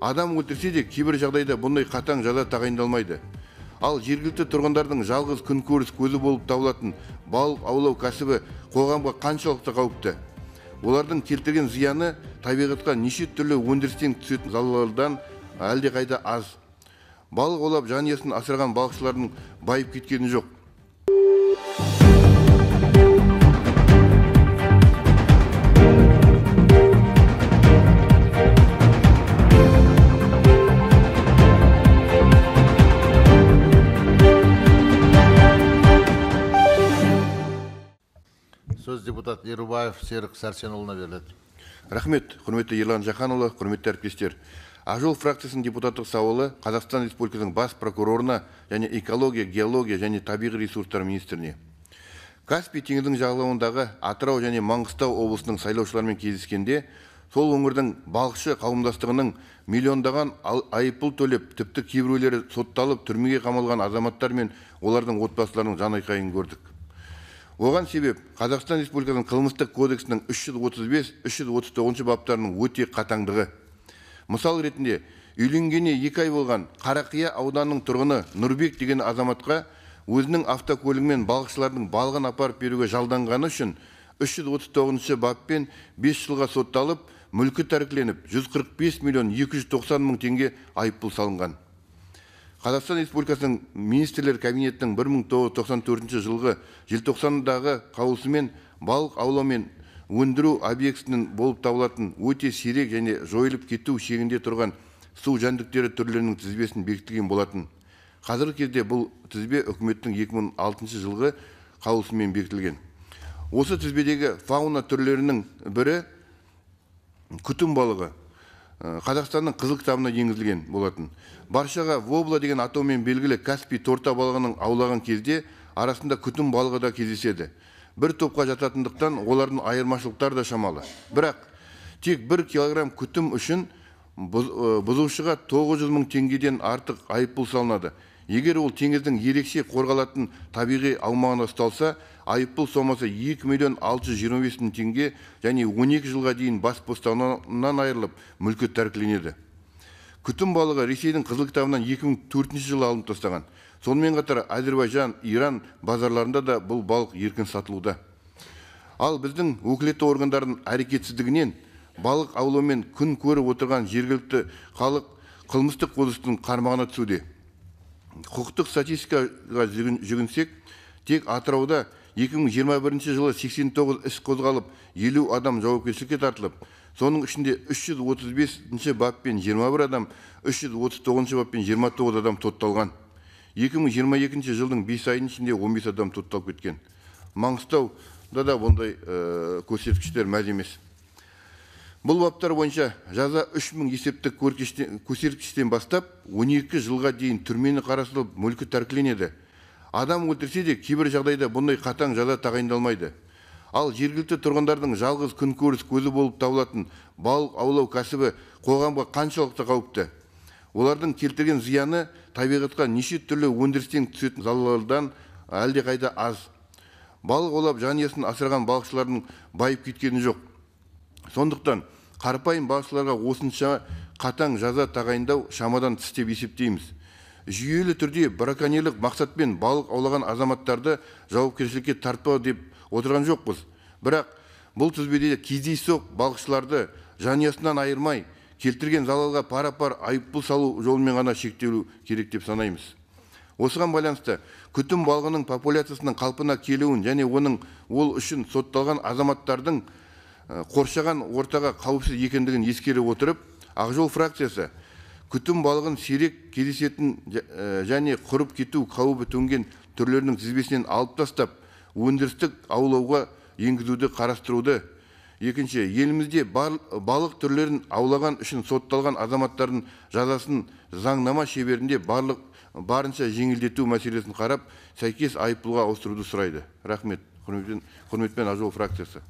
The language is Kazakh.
Адам өлтірсе де кейбір жағдайда бұндай қатаң жаза тағайындалмайды. Ал жергілікті тұрғындардың жалғыз күнкөріс көзі болып табылатын балық аулау кәсібі қоғамға қаншалықты қауіпті? Олардың келтірген зияны табиғатқа неше түрлі өндірістен түсетін залалlarдан әлдеқайда аз. Балық аулап жанұясын асыраған балықшылардың байып кеткені жоқ. Сөз депутат Ерубаев Серік Сәрсенұлына беріледі. Рахмет, құрметті Ерлан Жақанұлы, құрметті әріптестер. Ақ-жол фракциясының депутаттық сауалы Қазақстан Республикасының бас прокурорына және экология, геология және табиғи ресурстар министріне. Каспий теңізінің жағалауындағы Атырау және Маңғыстау облысының сайлаушылармен кездескенде, сол өңірдің балықшы қауымдастығының миллиондаған айыппұл төлеп, тіпті кейбіреулері сотталып, түрмеге қамалған азаматтар мен олардың отбасыларының жанайқайын көрдік. Оған себеп Қазақстан Республикасының қылмыстық кодексінің 335-339 баптарының өте қатаңдығы. Мысал ретінде, үйленгеніне 2 ай болған Қарақия ауданының тұрғыны Нұрбек деген азаматқа өзінің автокөлігімен балықшылардың балығын апарып беруге жалданғаны үшін 339 баппен 5 жылға сотталып, мүлкі тәркіленіп, 145 миллион 290 мың теңге айыппұл салынған. Қазақстан Республикасының министрлер кабинетінің 1994 жылғы желтоқсандағы қаулысымен балық аулау мен өндіру объектісінің болып табылатын өте сирек және жойылып кету шегінде тұрған су жәндіктері түрлерінің тізбесін бекітілген болатын. Қазіргі кезде бұл тізбе үкіметтің 2006 жылғы қаулысымен бекітілген. Осы тізбедегі фауна түрлерінің бірі күтім балығы Қазақстанның қызыл кітабына енгізілген болатын. Баршаға вобла деген атаумен белгілі Каспий торта балығының аулаған кезде арасында күтім балығы да кездеседі. Бір топқа жататындықтан олардың айырмашылықтары да шамалы. Бірақ тек 1 килограмм күтім үшін бұзушыға 900 мың теңгеден артық айыппұл салынады. Егер ол теңіздің ерекше қорғалатын табиғи аумағына ұсталса, айыппұл сомасы 2 миллион 625 мың теңге және 12 жылға дейін бас бостандығынан айырылып, мүлкі тәркіленеді. Күтім балығы Ресейдің қызыл кітабынан 2004 жылы алынып тастаған. Сонымен қатар Әзербайжан, Иран базарларында да бұл балық еркін сатылуда. Ал біздің өкілетті органдардың әрекетсіздігінен балық аулаумен күн көріп отырған жергілікті халық қылмыстық кодекстің қармағына түсуде. Құқықтық статистикаға жүгінсек, тек Атырауда 2021 жылы 89 іс қозғалып, 50 адам жауапкершілікке тартылып, соның ішінде 335 баппен 21 адам, 339 баппен 29 адам сотталған. 2022 жылдың 5 айының ішінде 15 адам сотталып кеткен. Маңғыстауда да бұндай көрсеткіштер мәз емес. Бұл баптар бойынша жаза 3000 есептік көрсеткіштен бастап 12 жылға дейін түрмені қарастырылып, мүлкі тәркіленеді. Адам өлтірсе де кейбір жағдайда бұндай қатаң жаза тағайындалмайды. Ал жергілікті тұрғындардың жалғыз күнкөріс көзі болып табылатын балық аулау кәсібі қоғамға қаншалықты қауіпті? Олардың келтірген зияны табиғатқа неше түрлі өндірістен түсетін залалlarдан әлдеқайда аз. Балық аулап жанұясын асыраған балықшылардың байып кеткені жоқ. Сондықтан қарапайым балықшыларға осынша қатаң жаза тағайындау шамадан тыс деп есептейміз. Жүйелі түрде браконьерлік мақсатпен балық аулаған азаматтарды жауапкершілікке тартпау деп отырған жоқпыз. Бірақ бұл тізбеде кездейсоқ балықшыларды жанұясынан айырмай, келтірген залалға пара-пар айыппұл салу жолымен ғана шектелу керек деп санаймыз. Осыған байланысты күтім балығының популяциясының қалпына келуін және оның ол үшін сотталған азаматтардың қоршаған ортаға қауіпсіз екендігін ескере отырып, Ақ-жол фракциясы күтім балығын сирек кездесетін және құрып кету қаупі төнген түрлерінің тізбесінен алып тастап, өндірістік аулауға енгізуді қарастыруды. Екінші, елімізде балық түрлерін аулаған үшін сотталған азаматтардың жазасын заңнама шеберінде барынша жеңілдету мәселесін қарап, сәйкес айыппұлға ауыстыруды сұрайды. Рахмет. Құрметпен Ақ-жол фракциясы.